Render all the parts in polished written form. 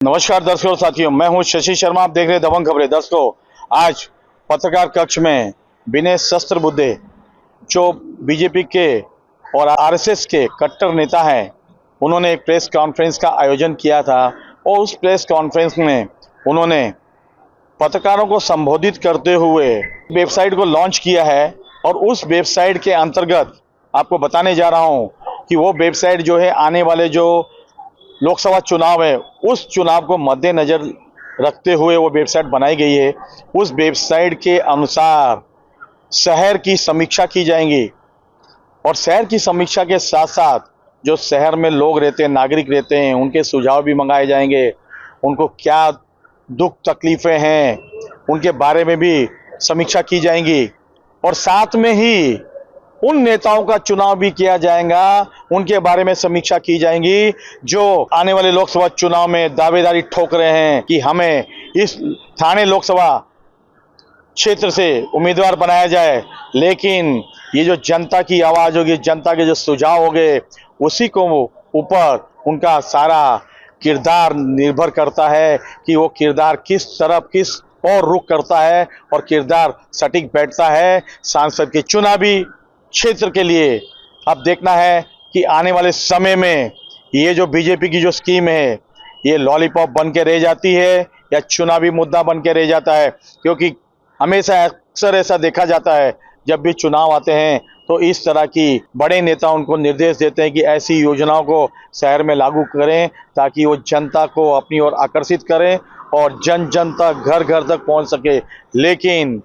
नमस्कार दर्शकों साथियों, मैं हूं शशि शर्मा। आप देख रहे हैं दबंग खबरें। दर्शकों, आज पत्रकार कक्ष में विनय सहस्त्रबुद्धे जो बीजेपी के और आरएसएस के कट्टर नेता हैं, उन्होंने एक प्रेस कॉन्फ्रेंस का आयोजन किया था और उस प्रेस कॉन्फ्रेंस में उन्होंने पत्रकारों को संबोधित करते हुए वेबसाइट को लॉन्च किया है। और उस वेबसाइट के अंतर्गत आपको बताने जा रहा हूं कि वो वेबसाइट जो है, आने वाले जो लोकसभा चुनाव है उस चुनाव को मद्देनजर रखते हुए वो वेबसाइट बनाई गई है। उस वेबसाइट के अनुसार शहर की समीक्षा की जाएगी और शहर की समीक्षा के साथ साथ जो शहर में लोग रहते हैं, नागरिक रहते हैं, उनके सुझाव भी मंगाए जाएंगे। उनको क्या दुख तकलीफें हैं उनके बारे में भी समीक्षा की जाएंगी और साथ में ही उन नेताओं का चुनाव भी किया जाएगा, उनके बारे में समीक्षा की जाएगी जो आने वाले लोकसभा चुनाव में दावेदारी ठोक रहे हैं कि हमें इस ठाणे लोकसभा क्षेत्र से उम्मीदवार बनाया जाए। लेकिन ये जो जनता की आवाज होगी, जनता के जो सुझाव होंगे, उसी को ऊपर उनका सारा किरदार निर्भर करता है कि वो किरदार किस तरफ किस और रुख करता है और किरदार सटीक बैठता है सांसद के चुनावी क्षेत्र के लिए। अब देखना है कि आने वाले समय में ये जो बीजेपी की जो स्कीम है, ये लॉलीपॉप बन के रह जाती है या चुनावी मुद्दा बन के रह जाता है। क्योंकि हमेशा अक्सर ऐसा देखा जाता है, जब भी चुनाव आते हैं तो इस तरह की बड़े नेता उनको निर्देश देते हैं कि ऐसी योजनाओं को शहर में लागू करें ताकि वो जनता को अपनी ओर आकर्षित करें और जन जन तक, घर घर तक पहुंच सके। लेकिन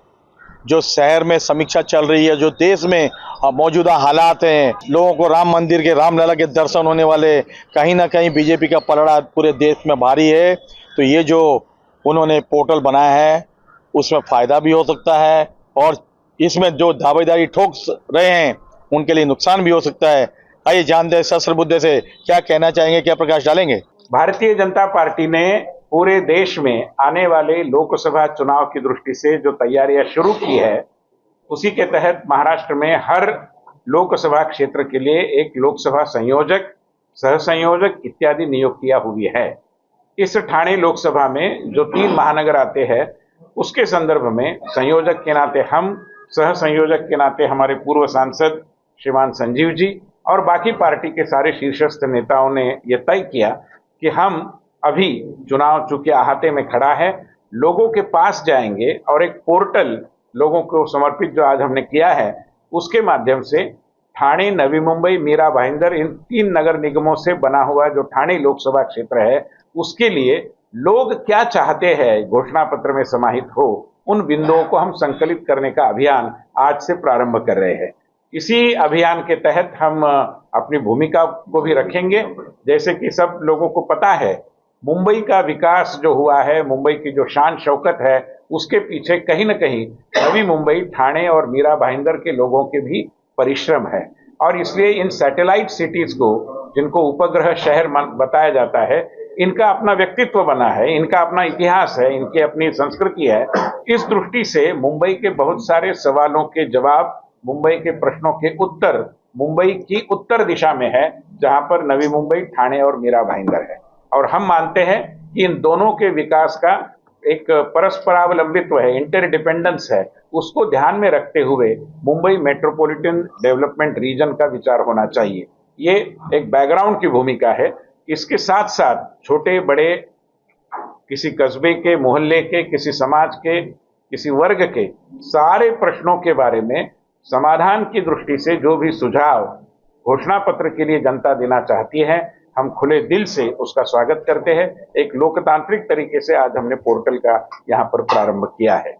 जो शहर में समीक्षा चल रही है, जो देश में मौजूदा हालात हैं, लोगों को राम मंदिर के, रामलला के दर्शन होने वाले, कहीं ना कहीं बीजेपी का पलड़ा पूरे देश में भारी है। तो ये जो उन्होंने पोर्टल बनाया है उसमें फायदा भी हो सकता है और इसमें जो दावेदारी ठोक रहे हैं उनके लिए नुकसान भी हो सकता है। आइए जानते हैं सहस्त्रबुद्धे से क्या कहना चाहेंगे, क्या प्रकाश डालेंगे। भारतीय जनता पार्टी ने पूरे देश में आने वाले लोकसभा चुनाव की दृष्टि से जो तैयारियां शुरू की है, उसी के तहत महाराष्ट्र में हर लोकसभा क्षेत्र के लिए एक लोकसभा संयोजक, सह संयोजक इत्यादि नियुक्तियां हुई है। इस ठाणे लोकसभा में जो 3 महानगर आते हैं उसके संदर्भ में संयोजक के नाते हम, सह संयोजक के नाते हमारे पूर्व सांसद श्रीमान संजीव जी और बाकी पार्टी के सारे शीर्षस्थ नेताओं ने यह तय किया कि हम अभी चुनाव चूंकि अहाते में खड़ा है, लोगों के पास जाएंगे और एक पोर्टल लोगों को समर्पित जो आज हमने किया है उसके माध्यम से ठाणे, नवी मुंबई, मीरा भाईंदर, इन 3 नगर निगमों से बना हुआ जो ठाणे लोकसभा क्षेत्र है उसके लिए लोग क्या चाहते हैं घोषणा पत्र में समाहित हो, उन बिंदुओं को हम संकलित करने का अभियान आज से प्रारंभ कर रहे हैं। इसी अभियान के तहत हम अपनी भूमिका को भी रखेंगे। जैसे कि सब लोगों को पता है, मुंबई का विकास जो हुआ है, मुंबई की जो शान शौकत है, उसके पीछे कहीं न कहीं नवी मुंबई, ठाणे और मीरा भाईंदर के लोगों के भी परिश्रम है। और इसलिए इन सैटेलाइट सिटीज को, जिनको उपग्रह शहर बताया जाता है, इनका अपना व्यक्तित्व बना है, इनका अपना इतिहास है, इनकी अपनी संस्कृति है। इस दृष्टि से मुंबई के बहुत सारे सवालों के जवाब, मुंबई के प्रश्नों के उत्तर मुंबई की उत्तर दिशा में है, जहां पर नवी मुंबई, ठाणे और मीरा भाईंदर है। और हम मानते हैं कि इन दोनों के विकास का एक परस्परावलंबित्व है, इंटरडिपेंडेंस है। उसको ध्यान में रखते हुए मुंबई मेट्रोपॉलिटन डेवलपमेंट रीजन का विचार होना चाहिए। ये एक बैकग्राउंड की भूमिका है। इसके साथ साथ छोटे बड़े, किसी कस्बे के, मोहल्ले के, किसी समाज के, किसी वर्ग के सारे प्रश्नों के बारे में समाधान की दृष्टि से जो भी सुझाव घोषणा पत्र के लिए जनता देना चाहती है, हम खुले दिल से उसका स्वागत करते हैं। एक लोकतांत्रिक तरीके से आज हमने पोर्टल का यहाँ पर प्रारंभ किया है।